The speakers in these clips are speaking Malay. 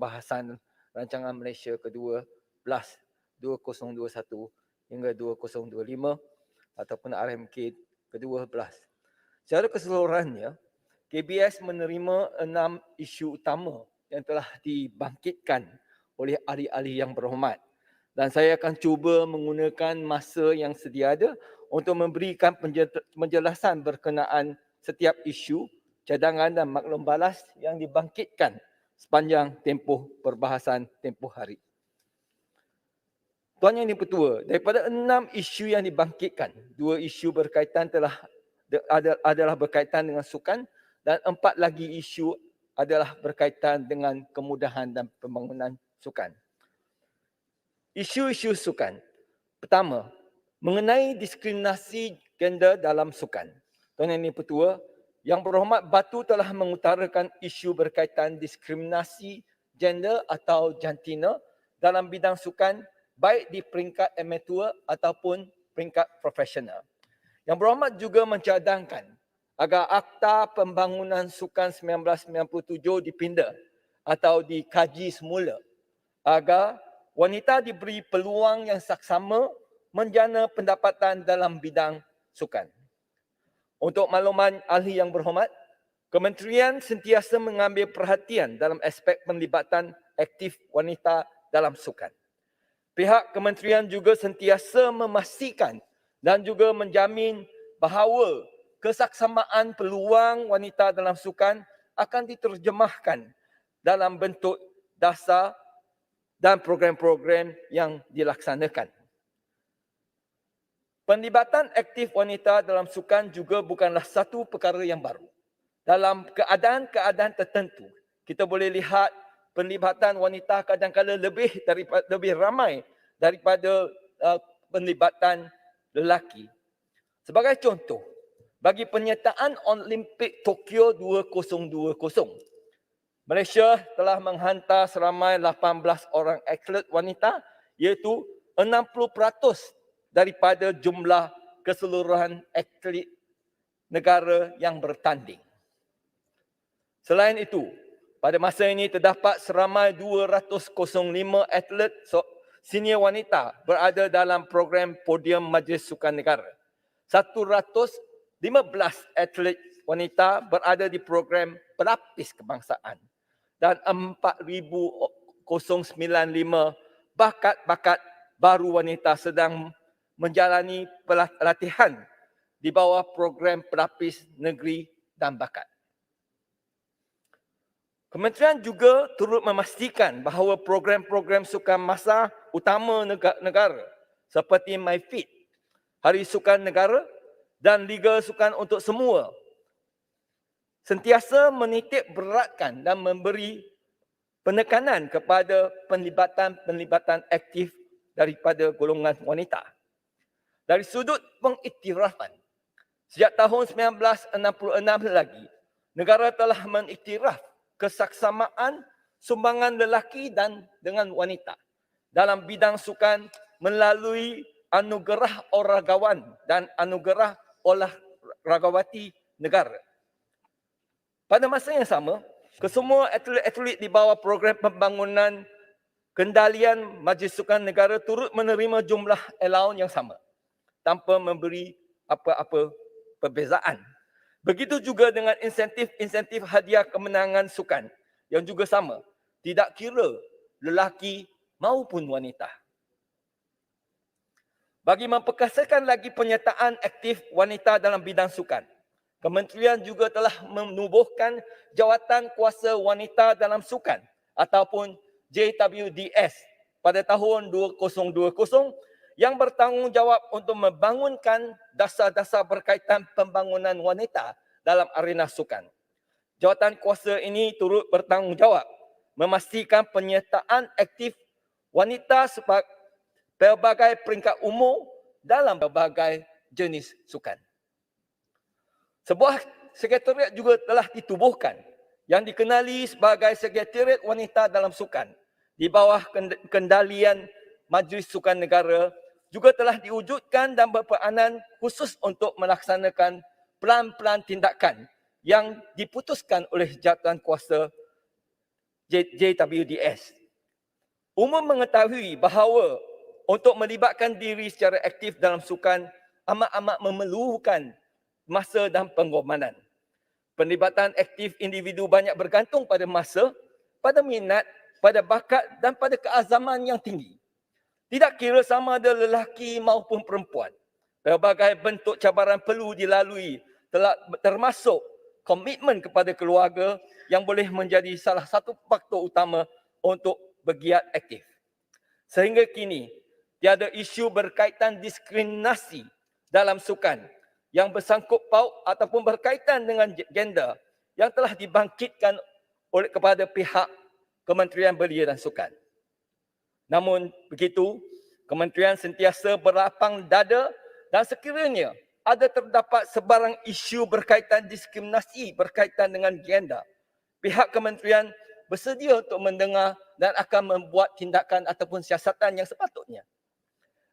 perbahasan Rancangan Malaysia ke-12 2021 hingga 2025 ataupun RMK ke-12. Secara keseluruhannya, KBS menerima 6 isu utama yang telah dibangkitkan oleh ahli-ahli yang berhormat. Dan saya akan cuba menggunakan masa yang sedia ada untuk memberikan penjelasan berkenaan setiap isu, cadangan dan maklum balas yang dibangkitkan sepanjang tempoh perbahasan tempoh hari. Tuan Yang Dipertua, daripada 6 isu yang dibangkitkan, 2 isu berkaitan adalah berkaitan dengan sukan dan 4 lagi isu adalah berkaitan dengan kemudahan dan pembangunan sukan. Isu-isu sukan. Pertama, mengenai diskriminasi gender dalam sukan. Tuan Yang Dipertua, Yang Berhormat Batu telah mengutarakan isu berkaitan diskriminasi gender atau jantina dalam bidang sukan baik di peringkat amatur ataupun peringkat profesional. Yang Berhormat juga mencadangkan agar Akta Pembangunan Sukan 1997 dipinda atau dikaji semula agar wanita diberi peluang yang saksama menjana pendapatan dalam bidang sukan. Untuk makluman ahli yang berhormat, Kementerian sentiasa mengambil perhatian dalam aspek penlibatan aktif wanita dalam sukan. Pihak kementerian juga sentiasa memastikan dan juga menjamin bahawa kesaksamaan peluang wanita dalam sukan akan diterjemahkan dalam bentuk dasar dan program-program yang dilaksanakan. Penlibatan aktif wanita dalam sukan juga bukanlah satu perkara yang baru. Dalam keadaan-keadaan tertentu, kita boleh lihat penlibatan wanita kadang-kadang lebih ramai daripada penlibatan lelaki. Sebagai contoh, bagi penyertaan Olimpik Tokyo 2020, Malaysia telah menghantar seramai 18 orang atlet wanita, iaitu 60% daripada jumlah keseluruhan atlet negara yang bertanding. Selain itu, pada masa ini terdapat seramai 205 atlet senior wanita berada dalam program podium Majlis Sukan Negara. 115 atlet wanita berada di program pelapis kebangsaan. Dan 4,095 bakat-bakat baru wanita sedang menjalani pelatihan di bawah program pelapis negeri dan bakat. Kementerian juga turut memastikan bahawa program-program sukan masa utama negara seperti MyFit, Hari Sukan Negara dan Liga Sukan untuk Semua sentiasa menitik beratkan dan memberi penekanan kepada penlibatan aktif daripada golongan wanita. Dari sudut pengiktirafan, sejak tahun 1966 lagi, negara telah mengiktiraf kesaksamaan sumbangan lelaki dan dengan wanita dalam bidang sukan melalui anugerah oragawan dan anugerah olahragawati negara. Pada masa yang sama, kesemua atlet-atlet di bawah program pembangunan kendalian Majlis Sukan Negara turut menerima jumlah allowance yang sama tanpa memberi apa-apa perbezaan. Begitu juga dengan insentif hadiah kemenangan sukan yang juga sama, tidak kira lelaki maupun wanita. Bagi memperkasakan lagi penyertaan aktif wanita dalam bidang sukan, Kementerian juga telah menubuhkan Jawatan Kuasa Wanita dalam Sukan ataupun JWDS pada tahun 2020 yang bertanggungjawab untuk membangunkan dasar-dasar berkaitan pembangunan wanita dalam arena sukan. Jawatan kuasa ini turut bertanggungjawab memastikan penyertaan aktif wanita pelbagai peringkat umur dalam pelbagai jenis sukan. Sebuah sekretariat juga telah ditubuhkan yang dikenali sebagai Sekretariat Wanita dalam Sukan di bawah kendalian Majlis Sukan Negara juga telah diwujudkan dan berperanan khusus untuk melaksanakan plan-plan tindakan yang diputuskan oleh jawatan kuasa JWDS. Umum mengetahui bahawa untuk melibatkan diri secara aktif dalam sukan amat-amat memerlukan masa dan pengorbanan. Penlibatan aktif individu banyak bergantung pada masa, pada minat, pada bakat dan pada keazaman yang tinggi. Tidak kira sama ada lelaki maupun perempuan. Pelbagai bentuk cabaran perlu dilalui, termasuk komitmen kepada keluarga yang boleh menjadi salah satu faktor utama untuk bergiat aktif. Sehingga kini, tiada isu berkaitan diskriminasi dalam sukan yang bersangkut paut ataupun berkaitan dengan gender yang telah dibangkitkan kepada pihak Kementerian Belia dan Sukan. Namun begitu, Kementerian sentiasa berlapang dada dan sekiranya ada terdapat sebarang isu berkaitan diskriminasi berkaitan dengan gender, pihak Kementerian bersedia untuk mendengar dan akan membuat tindakan ataupun siasatan yang sepatutnya.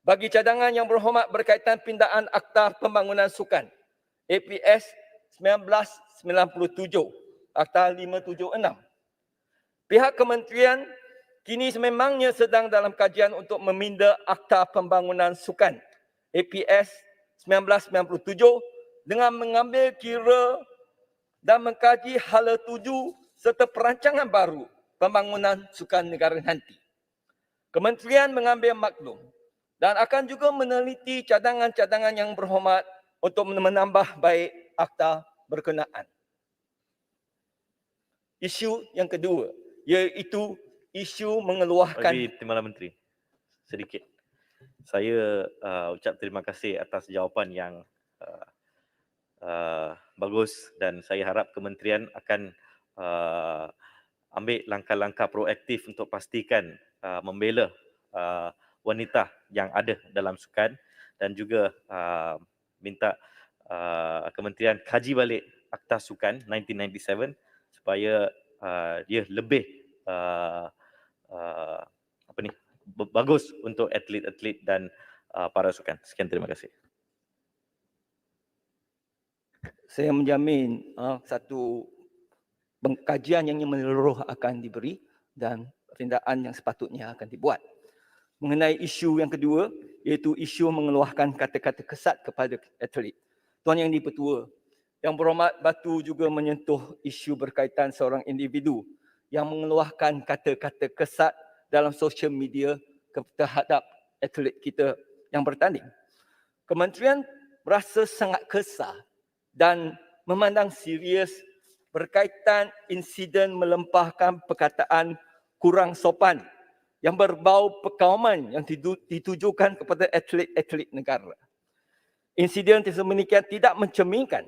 Bagi cadangan yang berhormat berkaitan pindaan Akta Pembangunan Sukan, APS 1997, Akta 576. Pihak Kementerian kini sememangnya sedang dalam kajian untuk meminda Akta Pembangunan Sukan, APS 1997 dengan mengambil kira dan mengkaji hala tuju serta perancangan baru pembangunan sukan negara nanti. Kementerian mengambil maklum dan akan juga meneliti cadangan-cadangan yang berhormat untuk menambah baik akta berkenaan. Isu yang kedua iaitu isu mengeluarkan... Timbalan Menteri, sedikit. Saya ucap terima kasih atas jawapan yang bagus dan saya harap kementerian akan ambil langkah-langkah proaktif untuk pastikan membela wanita yang ada dalam sukan dan juga minta kementerian kaji balik Akta Sukan 1997 supaya dia lebih bagus untuk atlet-atlet dan para sukan. Sekian, terima kasih. Saya menjamin satu pengkajian yang menyeluruh akan diberi dan tindakan yang sepatutnya akan dibuat. Mengenai isu yang kedua, iaitu isu mengeluarkan kata-kata kesat kepada atlet. Tuan Yang di-Pertua, Yang Berhormat Batu juga menyentuh isu berkaitan seorang individu yang mengeluarkan kata-kata kesat dalam sosial media terhadap atlet kita yang bertanding. Kementerian berasa sangat kesal dan memandang serius berkaitan insiden melempahkan perkataan kurang sopan yang berbau perkauman yang ditujukan kepada atlet-atlet negara. Insiden tersebut tidak mencerminkan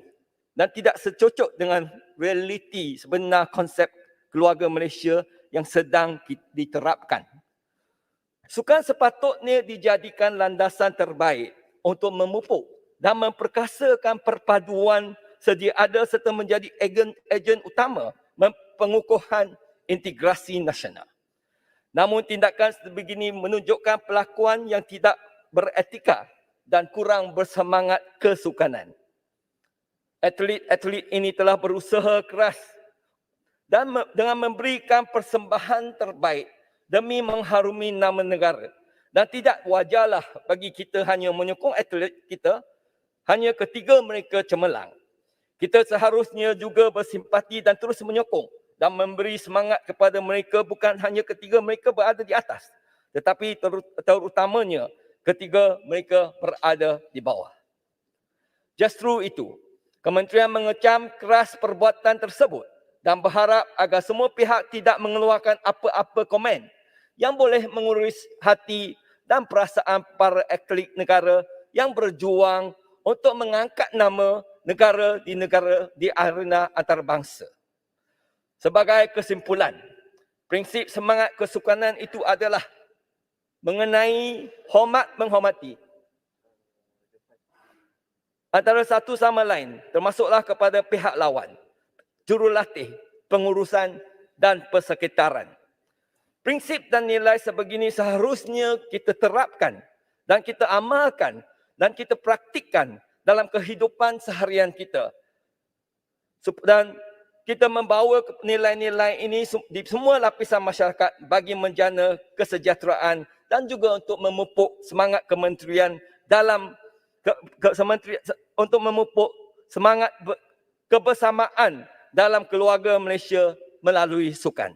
dan tidak secocok dengan realiti sebenar konsep keluarga Malaysia yang sedang diterapkan. Sukan sepatutnya dijadikan landasan terbaik untuk memupuk dan memperkasakan perpaduan sedia ada serta menjadi ejen utama pengukuhan integrasi nasional. Namun tindakan sebegini menunjukkan pelakuan yang tidak beretika dan kurang bersemangat kesukanan. Atlet-atlet ini telah berusaha keras dan dengan memberikan persembahan terbaik demi mengharumi nama negara. Dan tidak wajarlah bagi kita hanya menyokong atlet kita hanya ketika mereka cemerlang. Kita seharusnya juga bersimpati dan terus menyokong dan memberi semangat kepada mereka bukan hanya ketika mereka berada di atas, tetapi terutamanya ketika mereka berada di bawah. Justru itu, Kementerian mengecam keras perbuatan tersebut dan berharap agar semua pihak tidak mengeluarkan apa-apa komen yang boleh mengurus hati dan perasaan para atlet negara yang berjuang untuk mengangkat nama negara di arena antarabangsa. Sebagai kesimpulan, prinsip semangat kesukanan itu adalah mengenai hormat menghormati antara satu sama lain, termasuklah kepada pihak lawan, jurulatih, pengurusan dan persekitaran. Prinsip dan nilai sebegini seharusnya kita terapkan dan kita amalkan dan kita praktikkan dalam kehidupan seharian kita. Dan kita membawa nilai-nilai ini di semua lapisan masyarakat bagi menjana kesejahteraan dan juga untuk memupuk semangat kementerian dalam untuk memupuk semangat kebersamaan dalam keluarga Malaysia melalui sukan.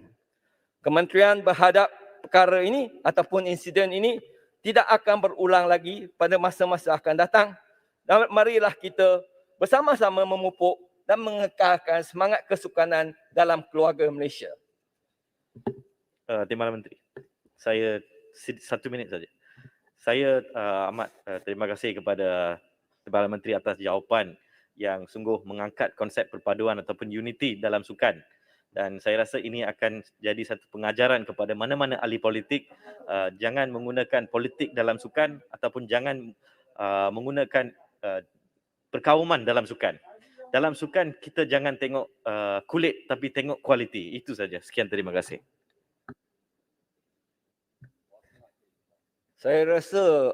Kementerian berhadap perkara ini ataupun insiden ini tidak akan berulang lagi pada masa-masa akan datang. Dan marilah kita bersama-sama memupuk dan mengekalkan semangat kesukanan dalam keluarga Malaysia. Timbalan Menteri, saya 1 minit saja. Saya amat terima kasih kepada Timbalan Menteri atas jawapan yang sungguh mengangkat konsep perpaduan ataupun unity dalam sukan. Dan saya rasa ini akan jadi satu pengajaran kepada mana-mana ahli politik, jangan menggunakan politik dalam sukan ataupun jangan menggunakan perkauman dalam sukan. Dalam sukan kita jangan tengok kulit tapi tengok kualiti. Itu saja. Sekian, terima kasih. Saya rasa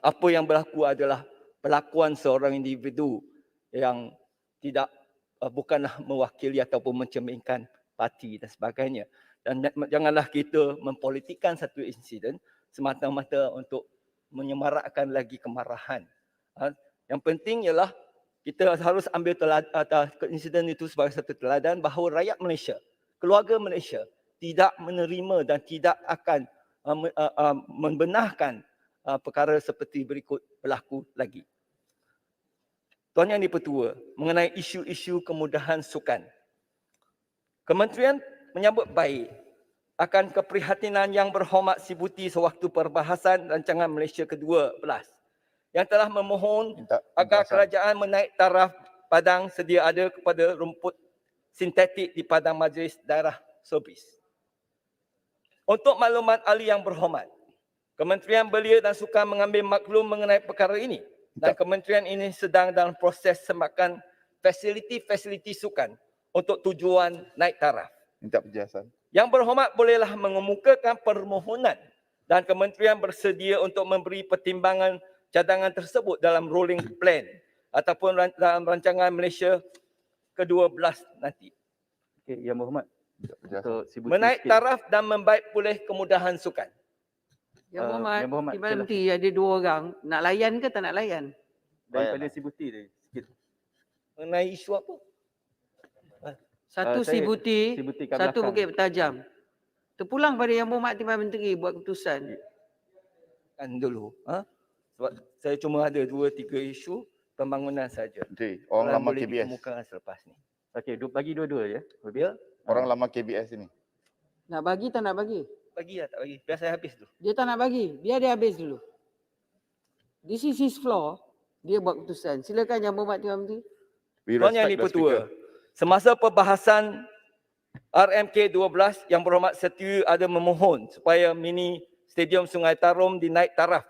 apa yang berlaku adalah perlakuan seorang individu yang tidak bukanlah mewakili ataupun mencerminkan parti dan sebagainya. Dan janganlah kita mempolitikkan satu insiden semata-mata untuk menyemarakkan lagi kemarahan. Yang penting ialah kita harus ambil insiden itu sebagai satu teladan bahawa rakyat Malaysia, keluarga Malaysia tidak menerima dan tidak akan membenarkan perkara seperti berikut berlaku lagi. Tuan Yang di-Pertua, mengenai isu-isu kemudahan sukan. Kementerian menyambut baik akan keprihatinan Yang Berhormat Si Buti sewaktu perbahasan rancangan Malaysia ke-12 yang telah memohon agar kerajaan menaik taraf padang sedia ada kepada rumput sintetik di padang majlis daerah Sobis. Untuk maklumat ahli Yang Berhormat, Kementerian Belia dan Sukan mengambil maklum mengenai perkara ini dan kementerian ini sedang dalam proses semakan fasiliti-fasiliti sukan untuk tujuan naik taraf. Minta penjelasan. Yang Berhormat bolehlah mengemukakan permohonan dan kementerian bersedia untuk memberi pertimbangan cadangan tersebut dalam rolling plan ataupun dalam rancangan Malaysia ke-12 nanti. Okey, Yang Berhormat. Untuk Si Buti Menaik sikit. taraf dan membaik pulih kemudahan sukan. Yang Berhormat, Yang Berhormat, Timbalan Menteri ada 2 orang. Nak layan ke tak nak layan? Daripada Si Buti tadi sikit. Mengenai isu apa? Satu Si Saya- Buti, Si Buti kat satu belakang. Bukit Bertajam. Terpulang pada Yang Berhormat Timbalan Menteri buat keputusan. Kan dulu. Sebab saya cuma ada 2-3 isu pembangunan saja. Menteri, orang lama boleh KBS. dikemukakan selepas ni. Okey, bagi dua-dua ya. Ya, Orang lama KBS ini. Nak bagi tak nak bagi? bagi lah tak bagi. Biar saya habis tu. Dia tak nak bagi. Biar dia habis dulu. This is his floor. Dia buat keputusan. Silakan Yang Berhormat Timbalan Menteri. We Tuan Yang respect the di-Pertua, speaker. semasa perbahasan RMK 12, Yang Berhormat Setia ada memohon supaya mini Stadium Sungai Tarum dinaik taraf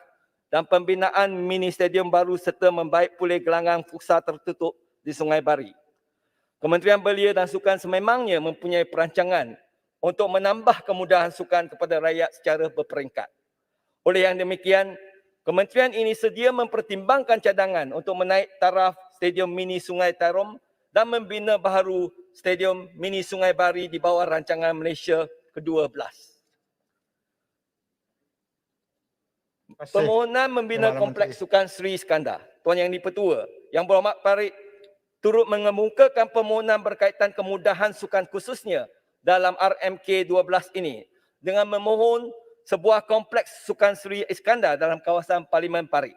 dan pembinaan mini stadium baru serta membaik pulih gelanggang futsal tertutup di Sungai Bari. Kementerian Belia dan Sukan sememangnya mempunyai perancangan untuk menambah kemudahan sukan kepada rakyat secara berperingkat. Oleh yang demikian, kementerian ini sedia mempertimbangkan cadangan untuk menaik taraf Stadium Mini Sungai Tarum dan membina baharu Stadium Mini Sungai Bari di bawah rancangan Malaysia ke-12. Permohonan membina Timbalan Kompleks Sukan Sri Iskandar. Tuan Yang di-Pertua, Yang Berhormat Parit turut mengemukakan permohonan berkaitan kemudahan sukan khususnya dalam RMK 12 ini dengan memohon sebuah kompleks sukan Sri Iskandar dalam kawasan Parlimen Parit.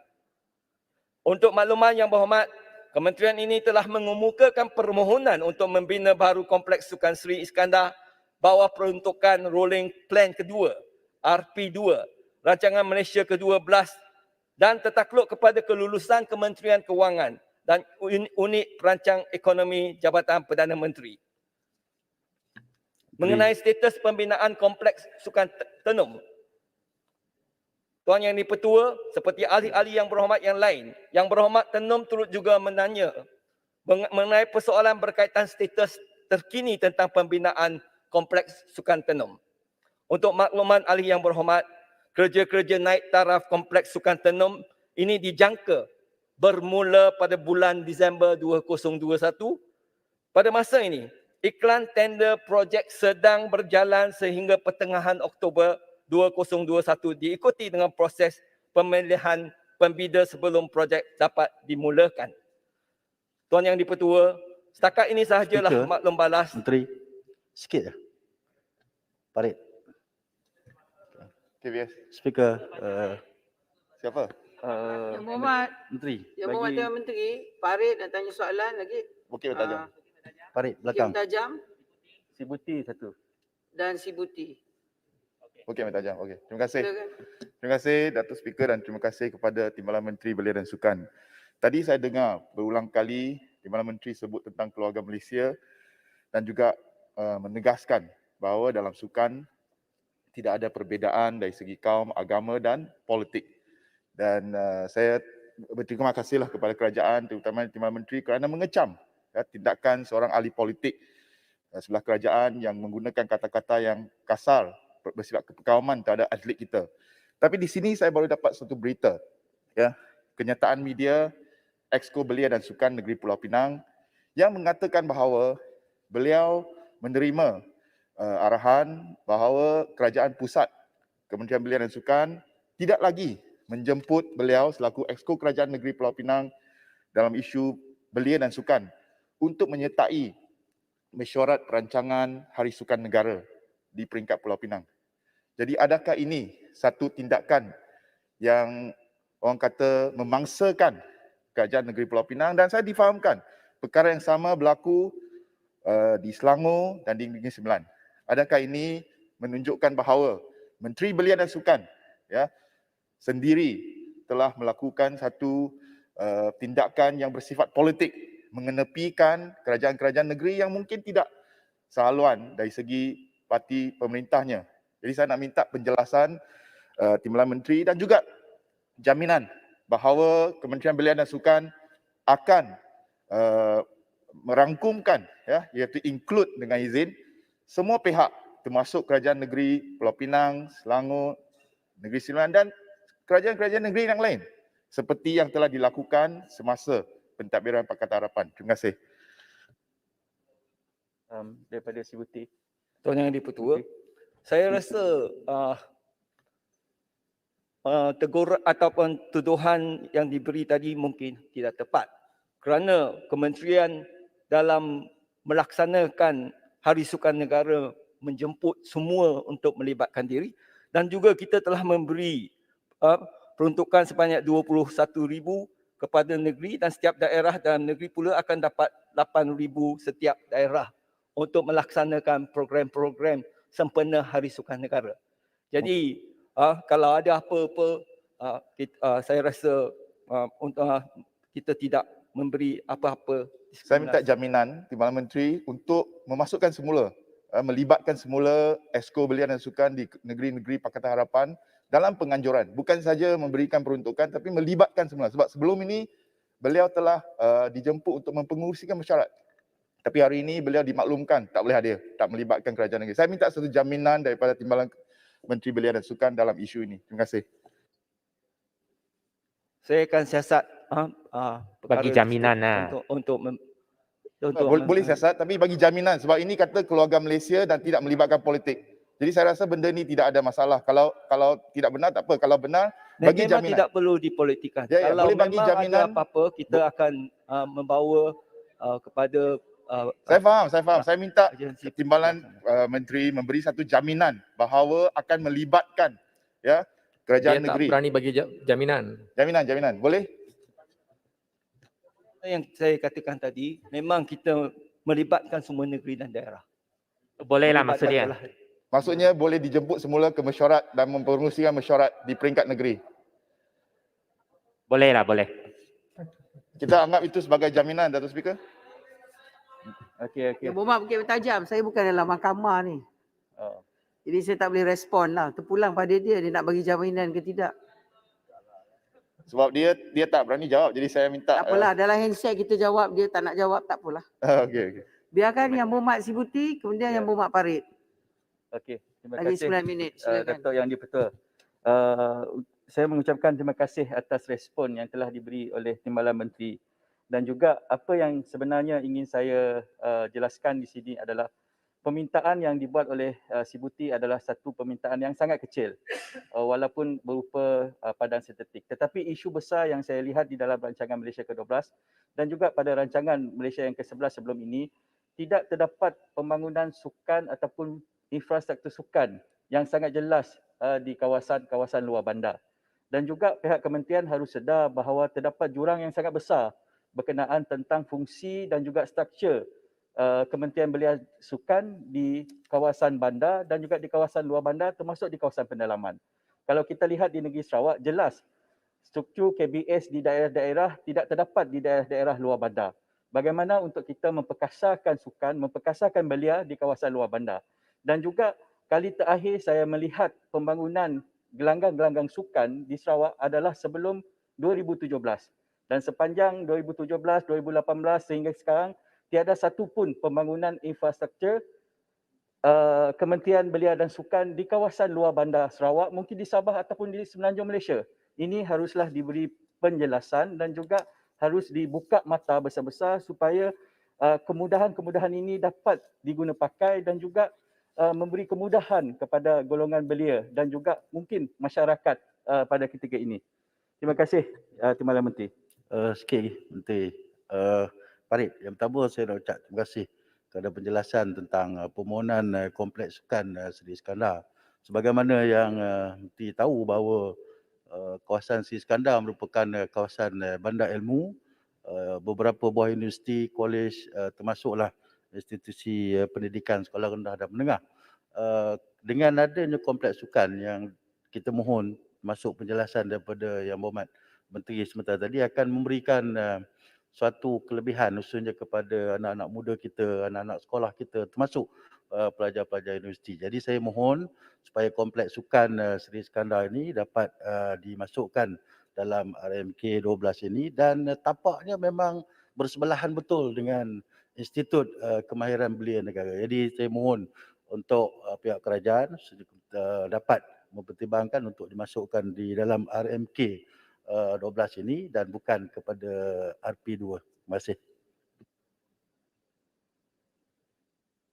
Untuk makluman Yang Berhormat, kementerian ini telah mengemukakan permohonan untuk membina baru kompleks sukan Sri Iskandar bawah peruntukan Rolling Plan kedua, RP2, Rancangan Malaysia ke-12 dan tertakluk kepada kelulusan Kementerian Kewangan dan Unit Perancang Ekonomi Jabatan Perdana Menteri. Mengenai status pembinaan Kompleks Sukan Tenum, Tuan Yang di-Pertua, seperti ahli-ahli Yang Berhormat yang lain, Yang Berhormat Tenum turut juga menanya mengenai persoalan berkaitan status terkini tentang pembinaan Kompleks Sukan Tenum. Untuk makluman ahli Yang Berhormat, kerja-kerja naik taraf Kompleks Sukan Tenum ini dijangka bermula pada bulan Disember 2021. Pada masa ini, iklan tender projek sedang berjalan sehingga pertengahan Oktober 2021 diikuti dengan proses pemilihan pembida sebelum projek dapat dimulakan. Tuan Yang di-Pertua, setakat ini sahajalah Speaker. maklum balas. Menteri, sikit je. Farid, KBS. Speaker, Siapa? Yang Berhormat, Menteri, Yang Berhormat bagi Tuan Menteri, Farid nak tanya soalan lagi. Bukit Bertajam. Farid Kim belakang. Tajam Si Buti satu. dan si Buti. Bukit Bertajam. Okey. Terima kasih. Silakan. Terima kasih Datuk Speaker dan terima kasih kepada Timbalan Menteri Belia dan Sukan. Tadi saya dengar berulang kali Timbalan Menteri sebut tentang keluarga Malaysia dan juga menegaskan bahawa dalam sukan tidak ada perbezaan dari segi kaum, agama dan politik. Dan saya berterima kasihlah kepada kerajaan terutama Timbalan Menteri kerana mengecam tindakan seorang ahli politik sebelah kerajaan yang menggunakan kata-kata yang kasar bersifat kekauman terhadap atlet kita. Tapi di sini saya baru dapat satu berita, kenyataan media Exco Belia dan Sukan Negeri Pulau Pinang yang mengatakan bahawa beliau menerima arahan bahawa kerajaan pusat Kementerian Belia dan Sukan tidak lagi menjemput beliau selaku Exco Kerajaan Negeri Pulau Pinang dalam isu belia dan sukan untuk menyertai mesyuarat perancangan Hari Sukan Negara di peringkat Pulau Pinang. Jadi adakah ini satu tindakan yang orang kata memangsakan Kerajaan Negeri Pulau Pinang, dan saya difahamkan perkara yang sama berlaku di Selangor dan di Negeri Sembilan. Adakah ini menunjukkan bahawa Menteri Belia dan Sukan sendiri telah melakukan satu tindakan yang bersifat politik mengenepikan kerajaan-kerajaan negeri yang mungkin tidak sehaluan dari segi parti pemerintahnya. Jadi saya nak minta penjelasan Timbalan Menteri dan juga jaminan bahawa Kementerian Belia dan Sukan akan merangkumkan, iaitu include dengan izin semua pihak termasuk Kerajaan Negeri Pulau Pinang, Selangor, Negeri Sembilan dan kerajaan-kerajaan negeri yang lain seperti yang telah dilakukan semasa pentadbiran Pakatan Harapan. Terima kasih. Daripada si Buti. Tuan Yang di-Pertua, saya rasa tegur ataupun tuduhan yang diberi tadi mungkin tidak tepat kerana kementerian dalam melaksanakan Hari Sukan Negara menjemput semua untuk melibatkan diri, dan juga kita telah memberi peruntukan sebanyak 21,000 kepada negeri, dan setiap daerah dalam negeri pula akan dapat 8,000 setiap daerah untuk melaksanakan program-program sempena Hari Sukan Negara. Jadi kalau ada apa-apa, saya rasa kita tidak memberi apa-apa diskriminasi. Saya minta jaminan Timbalan Menteri untuk memasukkan semula, melibatkan semula Exco Belia dan Sukan di negeri-negeri Pakatan Harapan dalam penganjuran. Bukan saja memberikan peruntukan tapi melibatkan semula. Sebab sebelum ini beliau telah dijemput untuk mempengerusikan mesyuarat. Tapi hari ini beliau dimaklumkan tak boleh hadir, tak melibatkan kerajaan negeri. Saya minta satu jaminan daripada Timbalan Menteri Belia dan Sukan dalam isu ini. Terima kasih. Saya akan siasat bagi jaminan untuk boleh siasat tapi bagi jaminan sebab ini kata keluarga Malaysia dan tidak melibatkan politik. Jadi saya rasa benda ni tidak ada masalah. Kalau tidak benar tak apa. Kalau benar bagi memang jaminan. tidak perlu dipolitikkan. Ya, Kalau boleh bagi memang jaminan. ada apa-apa, kita akan membawa kepada Saya faham. Saya minta agensi Timbalan Menteri memberi satu jaminan bahawa akan melibatkan kerajaan Dia tak negeri. berani bagi jaminan. Jaminan. Boleh? yang saya katakan tadi, memang kita melibatkan semua negeri dan daerah. Boleh lah maksud dia. Maksudnya boleh dijemput semula ke mesyuarat dan mempromosikan mesyuarat di peringkat negeri. Boleh lah, boleh. Kita anggap itu sebagai jaminan, Datuk Speaker. Okey. Yang Berhormat Bukit Bertajam, saya bukan dalam mahkamah ni. Oh. Jadi saya tak boleh respon lah. Terpulang pada dia nak bagi jaminan ke tidak. Sebab dia tak berani jawab. Jadi saya minta. Tak apalah, dalam handshake kita jawab, dia tak nak jawab, tak apalah. Okey. Biarkan Yang Berhormat si Buti, kemudian Yang Berhormat Farid. Okey, terima Lagi kasih. 9 minit, silakan. Datuk Yang di-Pertua. Saya mengucapkan terima kasih atas respon yang telah diberi oleh Timbalan Menteri Dan juga apa yang sebenarnya ingin saya jelaskan di sini adalah permintaan yang dibuat oleh Sibuti adalah satu permintaan yang sangat kecil walaupun berupa padang sintetik. Tetapi isu besar yang saya lihat di dalam rancangan Malaysia ke-12 dan juga pada rancangan Malaysia yang ke-11 sebelum ini, tidak terdapat pembangunan sukan ataupun infrastruktur sukan yang sangat jelas di kawasan-kawasan luar bandar. Dan juga pihak kementerian harus sedar bahawa terdapat jurang yang sangat besar berkenaan tentang fungsi dan juga struktur Kementerian Belia Sukan di kawasan bandar dan juga di kawasan luar bandar termasuk di kawasan pendalaman. Kalau kita lihat di negeri Sarawak, jelas struktur KBS di daerah-daerah tidak terdapat di daerah-daerah luar bandar. Bagaimana untuk kita memperkasarkan sukan, memperkasarkan belia di kawasan luar bandar. Dan juga kali terakhir saya melihat pembangunan gelanggang-gelanggang sukan di Sarawak adalah sebelum 2017. Dan sepanjang 2017, 2018 sehingga sekarang, tiada satu pun pembangunan infrastruktur Kementerian Belia dan Sukan di kawasan luar bandar Sarawak, mungkin di Sabah ataupun di Semenanjung Malaysia. Ini haruslah diberi penjelasan dan juga harus dibuka mata besar-besar supaya kemudahan-kemudahan ini dapat diguna pakai dan juga memberi kemudahan kepada golongan belia dan juga mungkin masyarakat pada ketika ini. Terima kasih, Timbalan Menteri. Sikit lagi, Menteri. Farid, yang pertama saya nak ucap terima kasih kepada penjelasan tentang permohonan kompleks sukan Seri Iskandar. Sebagaimana yang Menteri tahu bahawa kawasan Seri Iskandar merupakan kawasan bandar ilmu, beberapa buah universiti, kolej, termasuklah institusi pendidikan sekolah rendah dan menengah. Dengan adanya kompleks sukan yang kita mohon masuk penjelasan daripada Yang Berhormat Menteri sebentar tadi akan memberikan suatu kelebihan khususnya kepada anak-anak muda kita, anak-anak sekolah kita termasuk pelajar-pelajar universiti. Jadi saya mohon supaya kompleks sukan Seri Iskandar ini dapat dimasukkan dalam RMK 12 ini dan tampaknya memang bersebelahan betul dengan Institut Kemahiran Belia Negara. Jadi saya mohon untuk pihak kerajaan dapat mempertimbangkan untuk dimasukkan di dalam RMK 12 ini dan bukan kepada RP2. Terima kasih.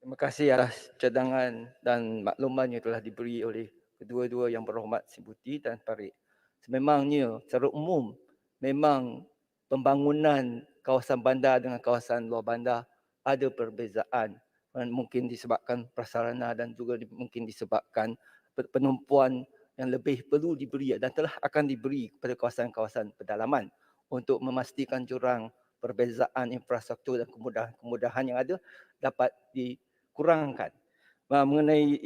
Terima kasih atas cadangan dan makluman yang telah diberi oleh kedua-dua Yang Berhormat Sibuti dan Farid. Sememangnya secara umum memang pembangunan kawasan bandar dengan kawasan luar bandar ada perbezaan. Mungkin disebabkan prasarana dan juga mungkin disebabkan penumpuan yang lebih perlu diberi dan telah akan diberi kepada kawasan-kawasan pedalaman untuk memastikan jurang perbezaan infrastruktur dan kemudahan yang ada dapat dikurangkan. Mengenai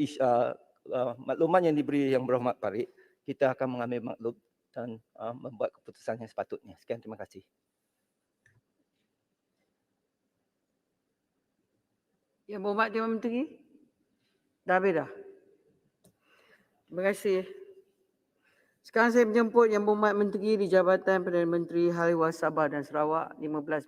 makluman yang diberi Yang Berhormat Farid, kita akan mengambil maklum dan membuat keputusan yang sepatutnya. Sekian, terima kasih. Yang Berhormat Dewan Menteri. Dah habis dah. Terima kasih. Sekarang saya menjemput Yang Berhormat Menteri di Jabatan Perdana Menteri Hal Ehwal Sabah dan Sarawak 15